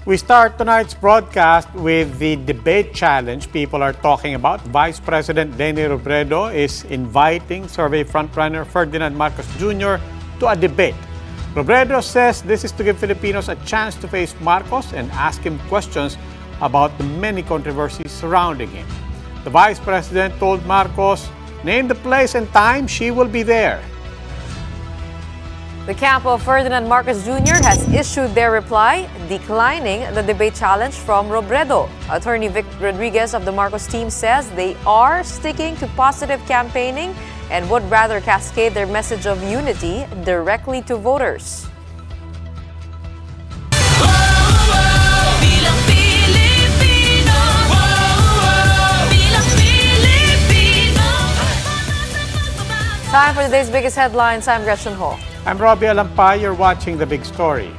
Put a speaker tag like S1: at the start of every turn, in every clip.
S1: We start tonight's broadcast with the debate challenge people are talking about. Vice President Leni Robredo is inviting survey frontrunner Ferdinand Marcos Jr. to a debate. Robredo says this is to give Filipinos a chance to face Marcos and ask him questions about the many controversies surrounding him. The Vice President told Marcos, name the place and time, she will be there.
S2: The camp of Ferdinand Marcos Jr. has issued their reply, declining the debate challenge from Robredo. Attorney Vic Rodriguez of the Marcos team says they are sticking to positive campaigning and would rather cascade their message of unity directly to voters. Time for today's biggest headlines. I'm Gretchen Ho.
S1: I'm Robbie Alampay. You're watching The Big Story.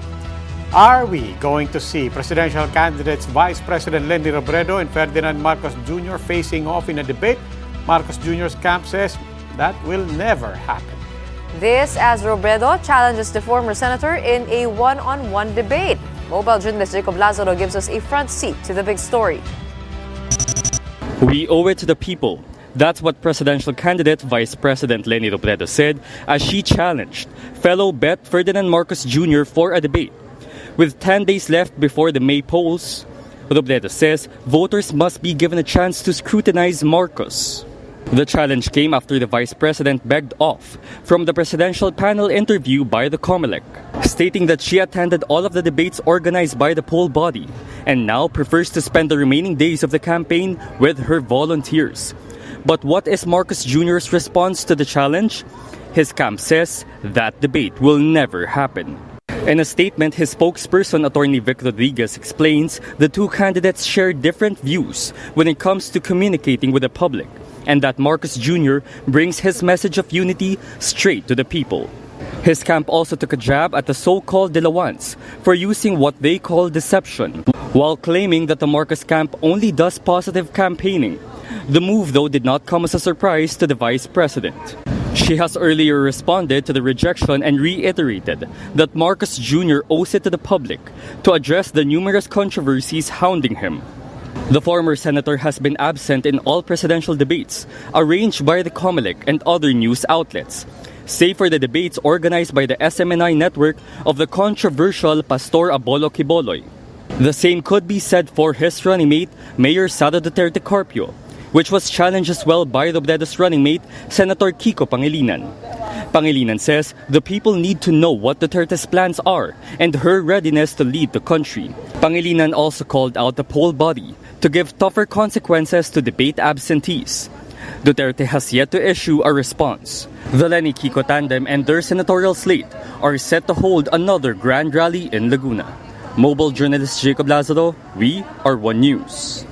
S1: Are we going to see presidential candidates Vice President Leni Robredo and Ferdinand Marcos Jr. facing off in a debate? Marcos Jr.'s camp says that will never happen.
S2: This as Robredo challenges the former senator in a one-on-one debate. Mobile journalist Jacob Lazaro gives us a front seat to The Big Story.
S3: We owe it to the people. That's what presidential candidate Vice President Leni Robredo said as she challenged fellow Bet Ferdinand Marcos Jr. for a debate. With 10 days left before the May polls, Robredo says voters must be given a chance to scrutinize Marcos. The challenge came after the Vice President begged off from the presidential panel interview by the COMELEC, stating that she attended all of the debates organized by the poll body and now prefers to spend the remaining days of the campaign with her volunteers. But what is Marcos Jr.'s response to the challenge? His camp says that debate will never happen. In a statement, his spokesperson, Attorney Vic Rodriguez, explains the two candidates share different views when it comes to communicating with the public, and that Marcos Jr. brings his message of unity straight to the people. His camp also took a jab at the so-called Dilawans for using what they call deception, while claiming that the Marcos camp only does positive campaigning. The move, though, did not come as a surprise to the Vice President. She has earlier responded to the rejection and reiterated that Marcos Jr. owes it to the public to address the numerous controversies hounding him. The former senator has been absent in all presidential debates arranged by the COMELEC and other news outlets, save for the debates organized by the SMNI network of the controversial Pastor Apollo Quiboloy. The same could be said for his running mate, Mayor Sara Duterte Carpio, which was challenged as well by Robredo's running mate, Senator Kiko Pangilinan. Pangilinan says the people need to know what Duterte's plans are and her readiness to lead the country. Pangilinan also called out the poll body to give tougher consequences to debate absentees. Duterte has yet to issue a response. The Leni-Kiko tandem and their senatorial slate are set to hold another grand rally in Laguna. Mobile journalist Jacob Lazaro, we are One News.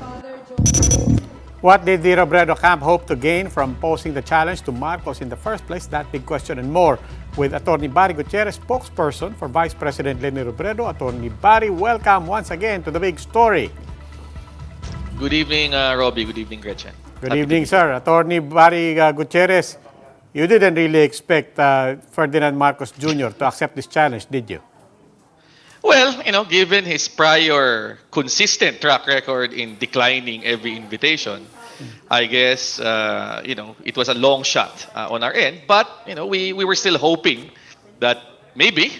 S1: What did the Robredo camp hope to gain from posing the challenge to Marcos in the first place? That big question and more with Attorney Barry Gutierrez, spokesperson for Vice President Leni Robredo. Attorney Barry, welcome once again to The Big Story.
S4: Good evening, Robbie. Good evening, Gretchen.
S1: Good evening, sir. Attorney Barry Gutierrez, you didn't really expect Ferdinand Marcos Jr. to accept this challenge, did you?
S4: Well, given his prior consistent track record in declining every invitation, I guess, it was a long shot on our end. But, we were still hoping that maybe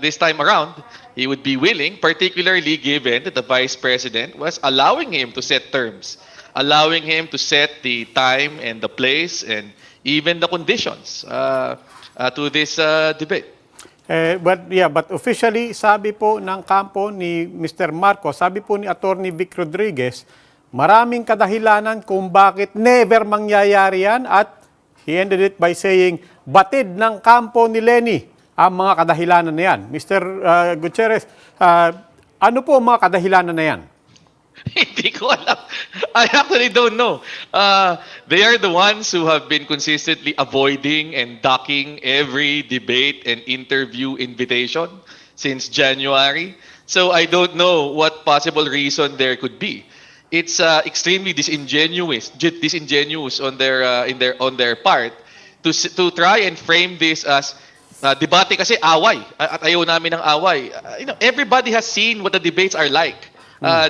S4: this time around he would be willing, particularly given that the Vice President was allowing him to set terms, allowing him to set the time and the place and even the conditions to this debate.
S1: But officially, sabi po ng kampo ni Mr. Marcos, sabi po ni Attorney Vic Rodriguez, maraming kadahilanan kung bakit never mangyayari yan at he ended it by saying, batid ng kampo ni Leni ang mga kadahilanan na yan. Mr. Gutierrez, ano po ang mga kadahilanan na yan?
S4: Hindi ko alam. I actually don't know. They are the ones who have been consistently avoiding and ducking every debate and interview invitation since January. So I don't know what possible reason there could be. It's extremely disingenuous on their part to try and frame this as Debate kasi away at ayaw namin ng away. Everybody has seen what the debates are like.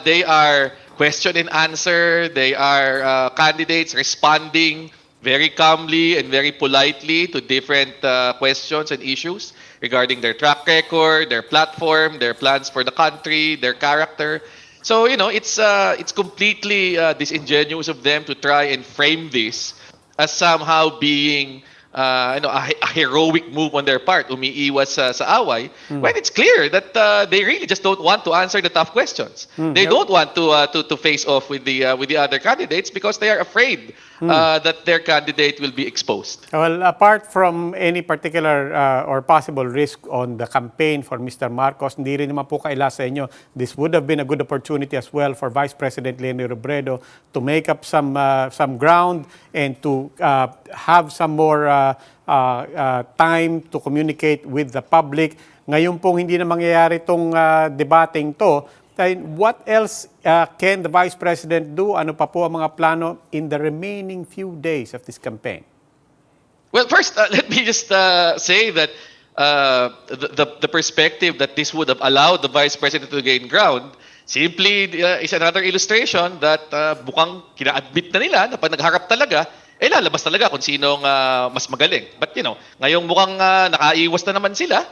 S4: They are question and answer. They are candidates responding very calmly and very politely to different questions and issues regarding their track record, their platform, their plans for the country, their character. So it's completely disingenuous of them to try and frame this as somehow being a heroic move on their part, umiiwas sa away, when it's clear that they really just don't want to answer the tough questions. They don't want to face off with the other candidates because they are afraid that their candidate will be exposed.
S1: Well, apart from any particular or possible risk on the campaign for Mr. Marcos, hindi rin naman po kaila sa inyo. This would have been a good opportunity as well for Vice President Leni Robredo to make up some ground and to have some more time to communicate with the public. Ngayon pong hindi na mangyayari itong debating to, what else can the Vice President do? Ano pa po ang mga plano in the remaining few days of this campaign?
S4: Well, first, let me just say that the perspective that this would have allowed the Vice President to gain ground simply is another illustration that bukang kina-admit na nila na pag nagharap talaga, lalabas talaga kung sinong mas magaling. But ngayong mukhang nakaiwas na naman sila,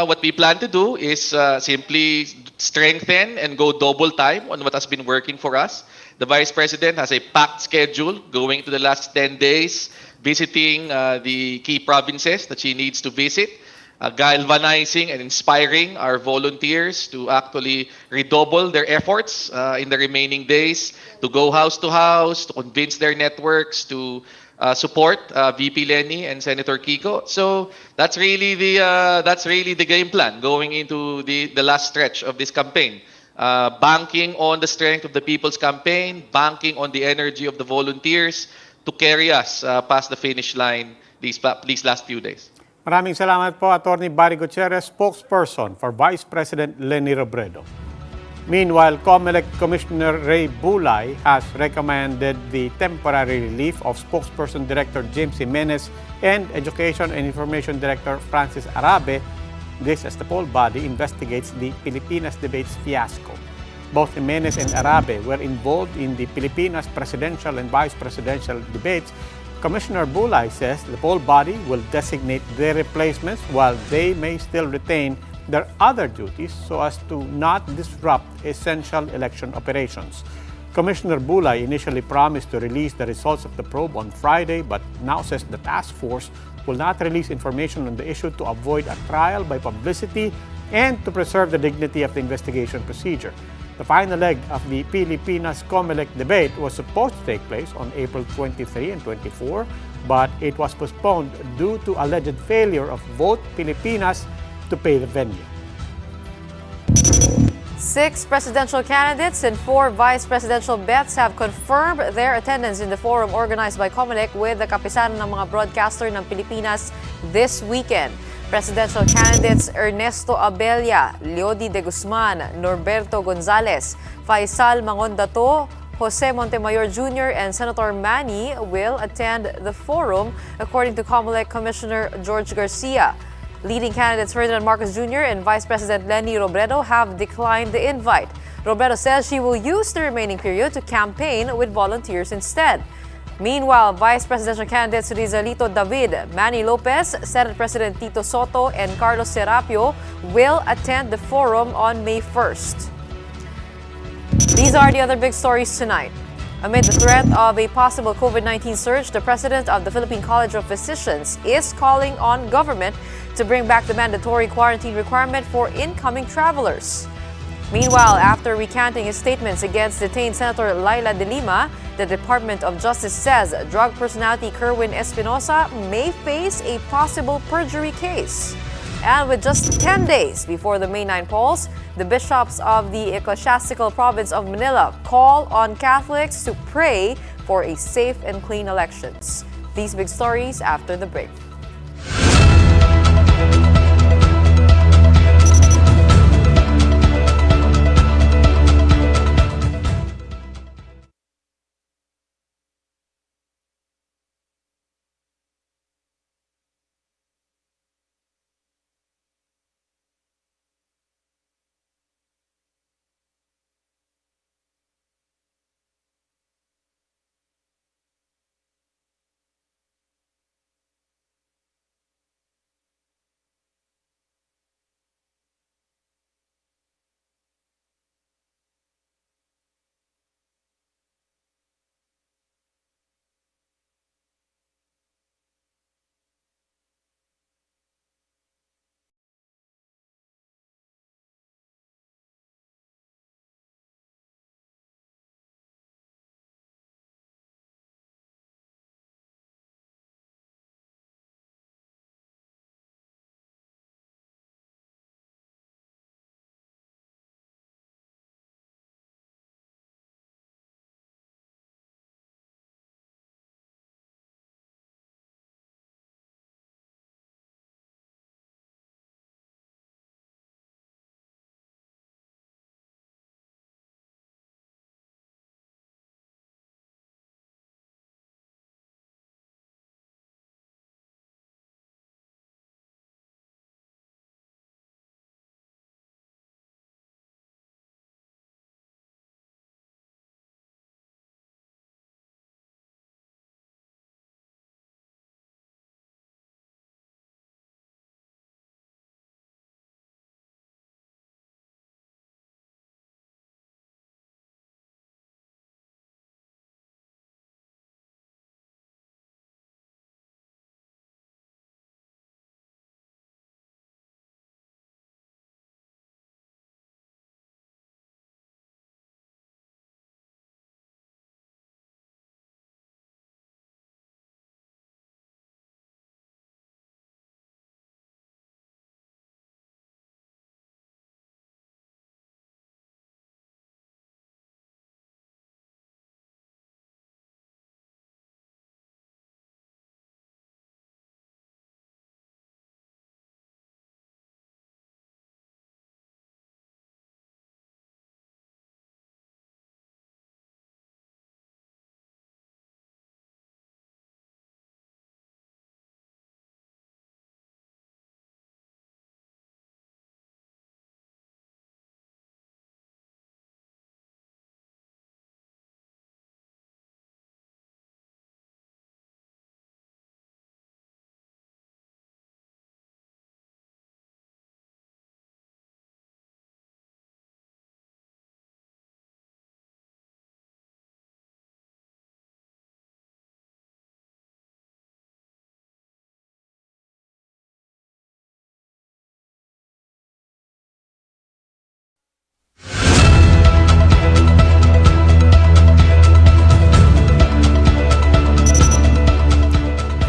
S4: what we plan to do is simply strengthen and go double time on what has been working for us. The Vice President has a packed schedule going to the last 10 days, visiting the key provinces that she needs to visit, galvanizing and inspiring our volunteers to actually redouble their efforts in the remaining days, to go house to house, to convince their networks to support VP Leni and Senator Kiko. So that's really the game plan going into the last stretch of this campaign. Banking on the strength of the People's Campaign, banking on the energy of the volunteers to carry us past the finish line these last few days.
S1: Maraming salamat po, Atty. Barry Gutierrez, spokesperson for Vice President Leni Robredo. Meanwhile, COMELEC Commissioner Ray Bulay has recommended the temporary relief of Spokesperson Director James Jimenez and Education and Information Director Francis Arabe, this as the poll body investigates the Pilipinas debates fiasco. Both Jimenez and Arabe were involved in the Pilipinas presidential and vice presidential debates. Commissioner Bulay says the poll body will designate their replacements while they may still retain their other duties so as to not disrupt essential election operations. Commissioner Bulay initially promised to release the results of the probe on Friday, but now says the task force will not release information on the issue to avoid a trial by publicity and to preserve the dignity of the investigation procedure. The final leg of the Pilipinas COMELEC debate was supposed to take place on April 23 and 24, but it was postponed due to alleged failure of Vote Pilipinas to pay the venue.
S2: 6 presidential candidates and 4 vice presidential bets have confirmed their attendance in the forum organized by COMELEC with the kapisanan ng mga broadcaster ng Pilipinas this weekend. Presidential candidates Ernesto Abella, Leody de Guzman, Norberto Gonzales, Faisal Mangondato, Jose Montemayor Jr., and Senator Manny will attend the forum, according to COMELEC Commissioner George Garcia. Leading candidates Ferdinand Marcos Jr. and Vice President Leni Robredo have declined the invite. Robredo says she will use the remaining period to campaign with volunteers instead. Meanwhile, Vice Presidential candidates Rizalito David, Manny Lopez, Senate President Tito Soto, and Carlos Serapio will attend the forum on May 1st. These are the other big stories tonight. Amid the threat of a possible COVID-19 surge, the president of the Philippine College of Physicians is calling on government to bring back the mandatory quarantine requirement for incoming travelers. Meanwhile, after recanting his statements against detained Senator Laila de Lima, the Department of Justice says drug personality Kerwin Espinosa may face a possible perjury case. And with just 10 days before the May 9 polls, the bishops of the ecclesiastical province of Manila call on Catholics to pray for a safe and clean elections. These big stories after the break.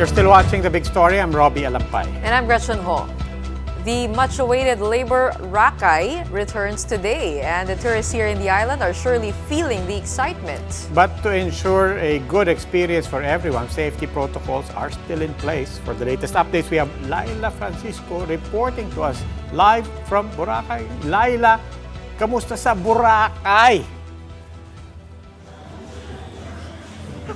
S1: You're still watching The Big Story. I'm Robbie Alampay.
S2: And I'm Gretchen Ho. The much-awaited labor Boracay returns today, and the tourists here in the island are surely feeling the excitement.
S1: But to ensure a good experience for everyone, safety protocols are still in place. For the latest updates, we have Laila Francisco reporting to us live from Boracay. Laila, kamusta sa Boracay?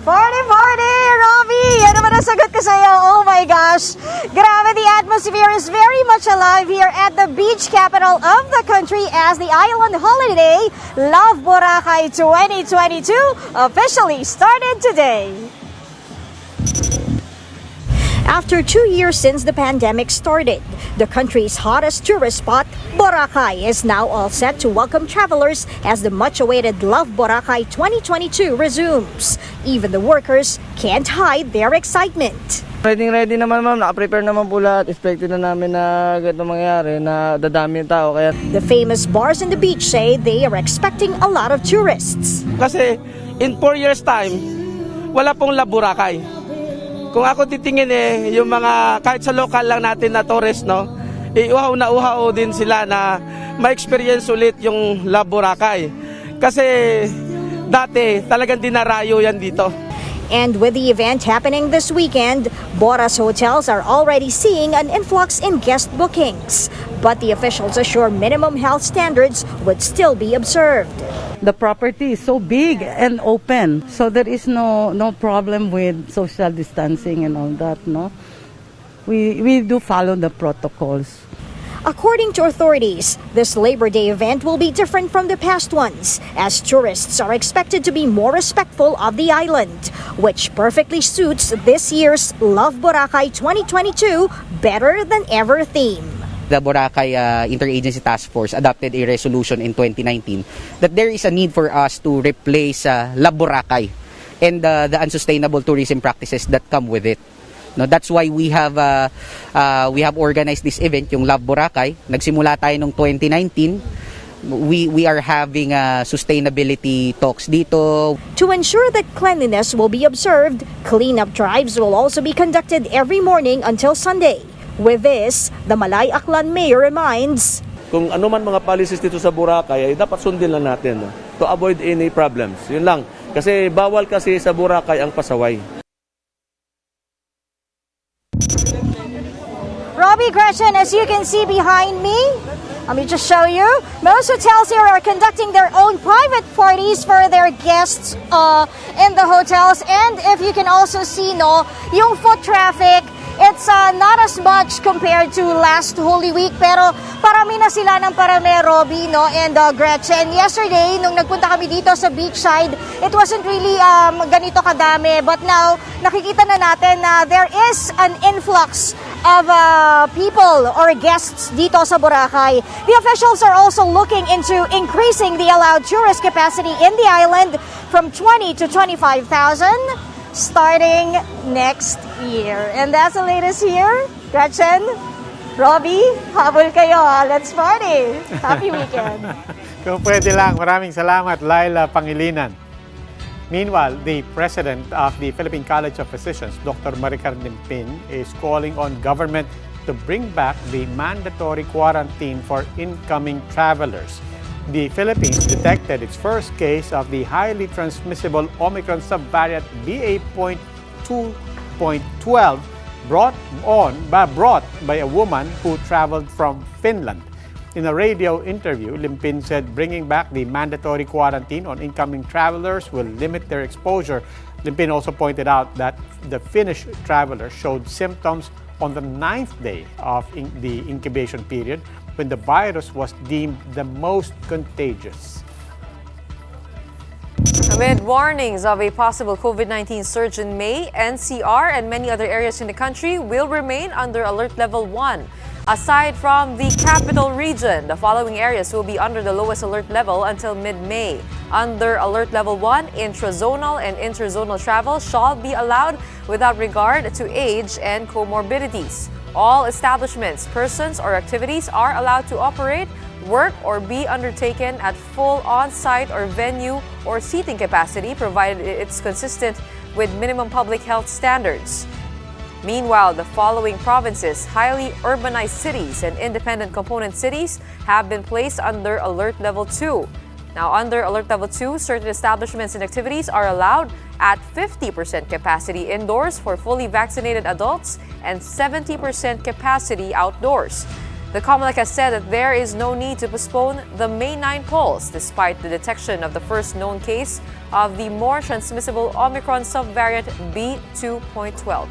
S5: Party! Robbie! Yan naman ang sagot ko sa'yo. Oh my gosh! Grabe, the atmosphere is very much alive here at the beach capital of the country as the island holiday, Love Boracay 2022, officially started today. After 2 years since the pandemic started, the country's hottest tourist spot, Boracay, is now all set to welcome travelers as the much-awaited Love Boracay 2022 resumes. Even the workers can't hide their excitement.
S6: Ready naman ma'am, naka-prepare naman po lahat. Expected na namin na ganito mangyari, na dadami yung tao. Kaya...
S5: The famous bars in the beach say they are expecting a lot of tourists.
S6: Kasi in 4 years time, wala pong Love Boracay. Kung ako titingin yung mga kahit sa local lang natin na tourist, no, uhaw na uhaw din sila na ma-experience ulit yung Love Boracay. Kasi dati talagang dinarayo yan dito.
S5: And with the event happening this weekend, Bora's hotels are already seeing an influx in guest bookings. But the officials assure minimum health standards would still be observed.
S7: The property is so big and open, so there is no problem with social distancing and all that. No, we do follow the protocols.
S5: According to authorities, this Labor Day event will be different from the past ones, as tourists are expected to be more respectful of the island, which perfectly suits this year's Love Boracay 2022 better than ever theme.
S8: The Boracay Interagency Task Force adopted a resolution in 2019 that there is a need for us to replace Love Boracay and the unsustainable tourism practices that come with it. No, that's why we have organized this event, yung Love Boracay. Nagsimula tayo noong 2019. We are having sustainability talks dito.
S5: To ensure that cleanliness will be observed, cleanup drives will also be conducted every morning until Sunday. With this, the Malay Aklan mayor reminds,
S9: kung ano man mga policies dito sa Boracay ay dapat sundin lang natin, no? To avoid any problems. Yun lang. Kasi bawal kasi sa Boracay ang pasaway.
S5: Robbie, Gretchen, as you can see behind me, let me just show you. Most hotels here are conducting their own private parties for their guests in the hotels. And if you can also see, no, yung foot traffic, it's not as much compared to last Holy Week, pero parami na sila ng parami, Robbie, no, and Gretchen. Yesterday, nung nagpunta kami dito sa beachside, it wasn't really ganito kadami, but now, nakikita na natin na there is an influx of people or guests dito sa Boracay. The officials are also looking into increasing the allowed tourist capacity in the island from 20 to 25,000 starting next year. And that's the latest here. Gretchen, Robbie, habol kayo ha. Let's party. Happy weekend.
S1: Kung pwede lang, maraming salamat, Laila Pangilinan. Meanwhile, the president of the Philippine College of Physicians, Dr. Maricar Limpin, is calling on government to bring back the mandatory quarantine for incoming travelers. The Philippines detected its first case of the highly transmissible Omicron subvariant BA.2.12 brought by a woman who traveled from Finland. In a radio interview, Limpin said bringing back the mandatory quarantine on incoming travelers will limit their exposure. Limpin also pointed out that the Finnish traveler showed symptoms on the 9th day of the incubation period, when the virus was deemed the most contagious.
S2: Amid warnings of a possible COVID-19 surge in May, NCR and many other areas in the country will remain under Alert Level 1. Aside from the capital region, the following areas will be under the lowest alert level until mid-May. Under Alert Level 1, intrazonal and interzonal travel shall be allowed without regard to age and comorbidities. All establishments, persons, or activities are allowed to operate, work, or be undertaken at full on-site or venue or seating capacity, provided it's consistent with minimum public health standards. Meanwhile, the following provinces, highly urbanized cities and independent component cities, have been placed under Alert Level 2. Now, under Alert Level 2, certain establishments and activities are allowed at 50% capacity indoors for fully vaccinated adults and 70% capacity outdoors. The COMELEC has said that there is no need to postpone the May 9 polls despite the detection of the first known case of the more transmissible Omicron subvariant B2.12.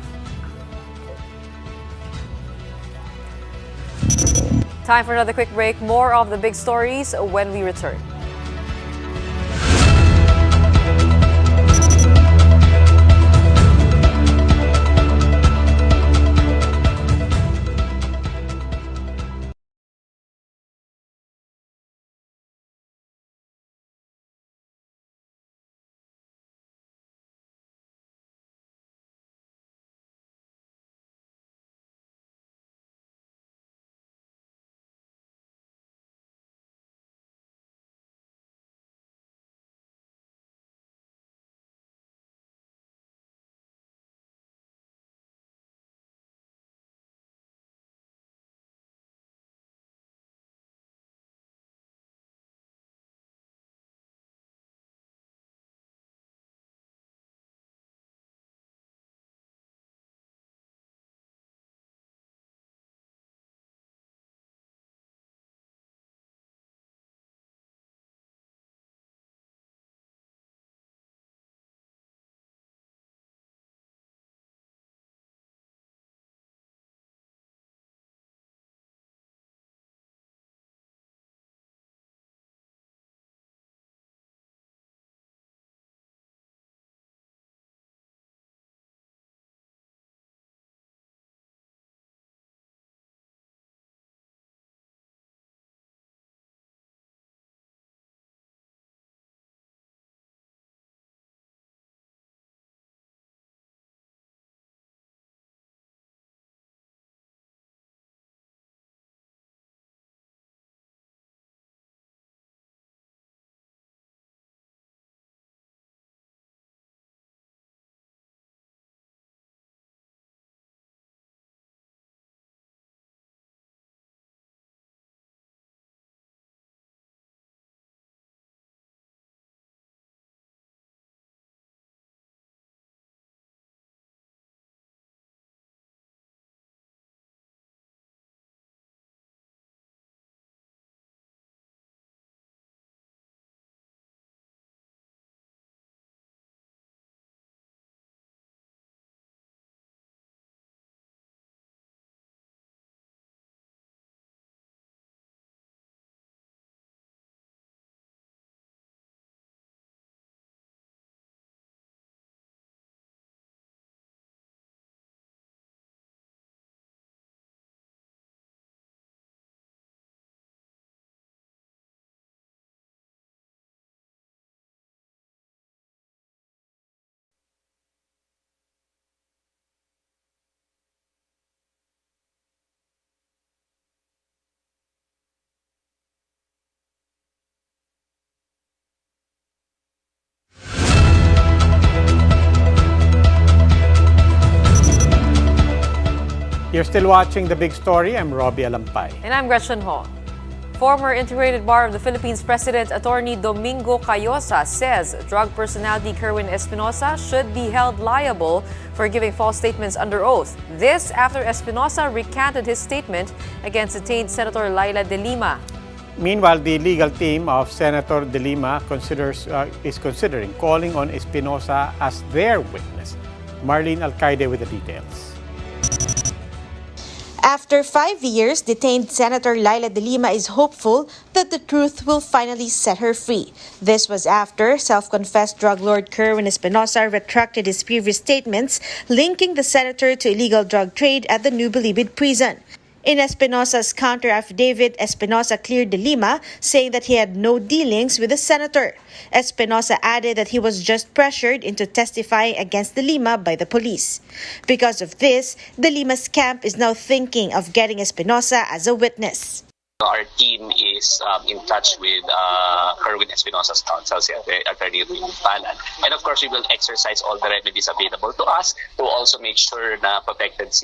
S2: Time for another quick break. More of the big stories when we return.
S1: You're still watching The Big Story. I'm Robbie Alampay.
S2: And I'm Gretchen Ho. Former Integrated Bar of the Philippines President Attorney Domingo Cayosa says drug personality Kerwin Espinosa should be held liable for giving false statements under oath. This after Espinosa recanted his statement against detained Senator Laila De Lima.
S1: Meanwhile, the legal team of Senator De Lima is considering calling on Espinosa as their witness. Marlene Alcaide with the details.
S10: After 5 years, detained Senator Laila De Lima is hopeful that the truth will finally set her free. This was after self-confessed drug lord Kerwin Espinosa retracted his previous statements linking the senator to illegal drug trade at the New Bilibid prison. In Espinosa's counter-affidavit, Espinosa cleared De Lima, saying that he had no dealings with the senator. Espinosa added that he was just pressured into testifying against De Lima by the police. Because of this, De Lima's camp is now thinking of getting Espinosa as a witness.
S11: Our team is in touch with Kerwin Espinosa's counsel, si Attorney Palan. And of course, we will exercise all the remedies available to us to also make sure na protected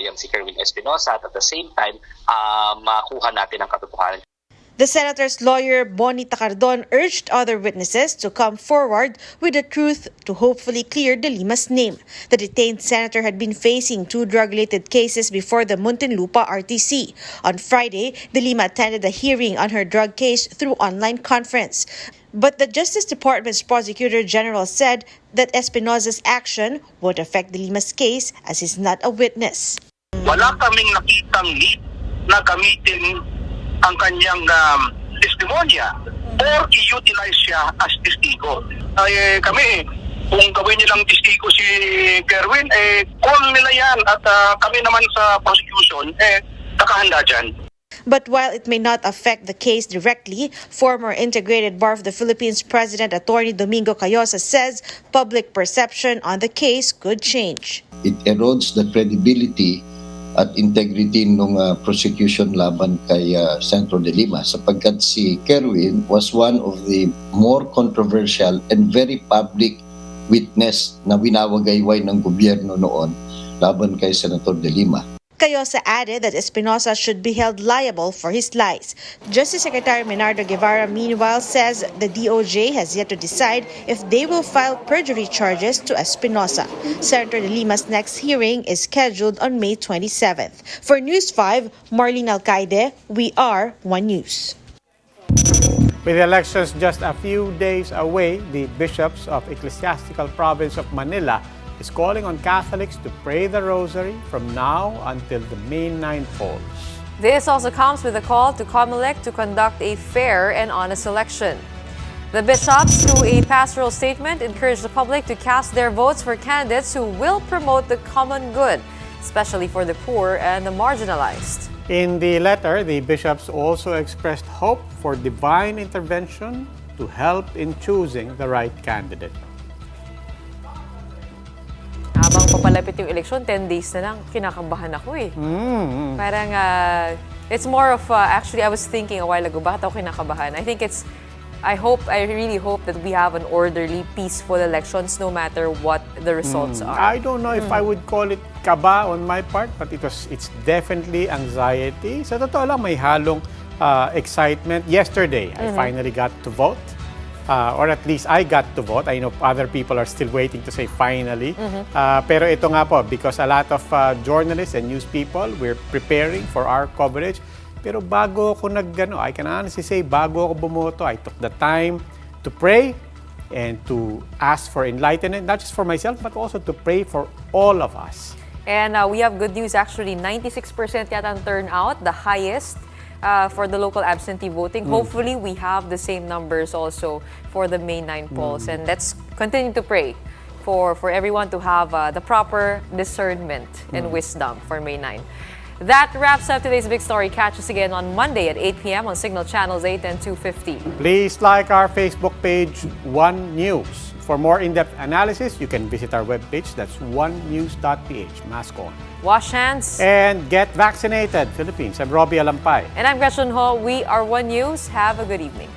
S11: yung si Kerwin Espinosa at the same time, makuha natin ang katotohanan.
S10: The senator's lawyer, Bonnie Tacardon, urged other witnesses to come forward with the truth to hopefully clear De Lima's name. The detained senator had been facing 2 drug-related cases before the Muntinlupa RTC. On Friday, De Lima attended a hearing on her drug case through online conference. But the Justice Department's Prosecutor General said that Espinosa's action won't affect De Lima's case as he's not a witness.
S12: Wala kaming nakitang need na gamitin ang kanyang testimonya or i-utilize siya as testigo. Kami, kung gawin nilang testigo si Kerwin, call nila yan at kami naman sa prosecution, nakahanda dyan.
S10: But while it may not affect the case directly, former Integrated Bar of the Philippines President Attorney Domingo Cayosa says public perception on the case could change.
S13: It erodes the credibility at integrity ng prosecution laban kay Senator De Lima sapagkat si Kerwin was one of the more controversial and very public witness na winawagayway ng gobyerno noon laban kay Senator De Lima.
S10: Cayosa added that Espinosa should be held liable for his lies. Justice Secretary Menardo Guevara, meanwhile, says the DOJ has yet to decide if they will file perjury charges to Espinosa. Senator De Lima's next hearing is scheduled on May 27th. For News 5, Marlene Alcaide, we are One News.
S1: With elections just a few days away, the bishops of Ecclesiastical Province of Manila is calling on Catholics to pray the rosary from now until the May 9 polls.
S2: This also comes with a call to COMELEC to conduct a fair and honest election. The bishops, through a pastoral statement, encourage the public to cast their votes for candidates who will promote the common good, especially for the poor and the marginalized.
S1: In the letter, the bishops also expressed hope for divine intervention to help in choosing the right candidate.
S2: Habang papalapit yung election, 10 days na lang, kinakabahan ako eh. Parang, it's more of, actually, I was thinking a while ago, bakit ako kinakabahan? I really hope that we have an orderly, peaceful elections no matter what the results are.
S1: I don't know if I would call it kaba on my part, but it's definitely anxiety. Sa totoo lang, may halong excitement. Yesterday, I finally got to vote. Or at least I got to vote. I know other people are still waiting to say finally. Pero ito nga po, because a lot of journalists and news people, we're preparing for our coverage. Pero bago ako I can honestly say, bago ako bumoto, I took the time to pray and to ask for enlightenment, not just for myself, but also to pray for all of us.
S2: And we have good news, actually, 96% yata ang turnout, the highest for the local absentee voting. Hopefully, we have the same numbers also for the May 9 polls. And let's continue to pray for everyone to have the proper discernment and wisdom for May 9. That wraps up today's Big Story. Catch us again on Monday at 8 p.m. on Signal Channels 8 and 250.
S1: Please like our Facebook page, One News. For more in-depth analysis, you can visit our webpage. That's onenews.ph. Mask on.
S2: Wash hands.
S1: And get vaccinated, Philippines. I'm Robbie Alampay.
S2: And I'm Gretchen Ho. We are One News. Have a good evening.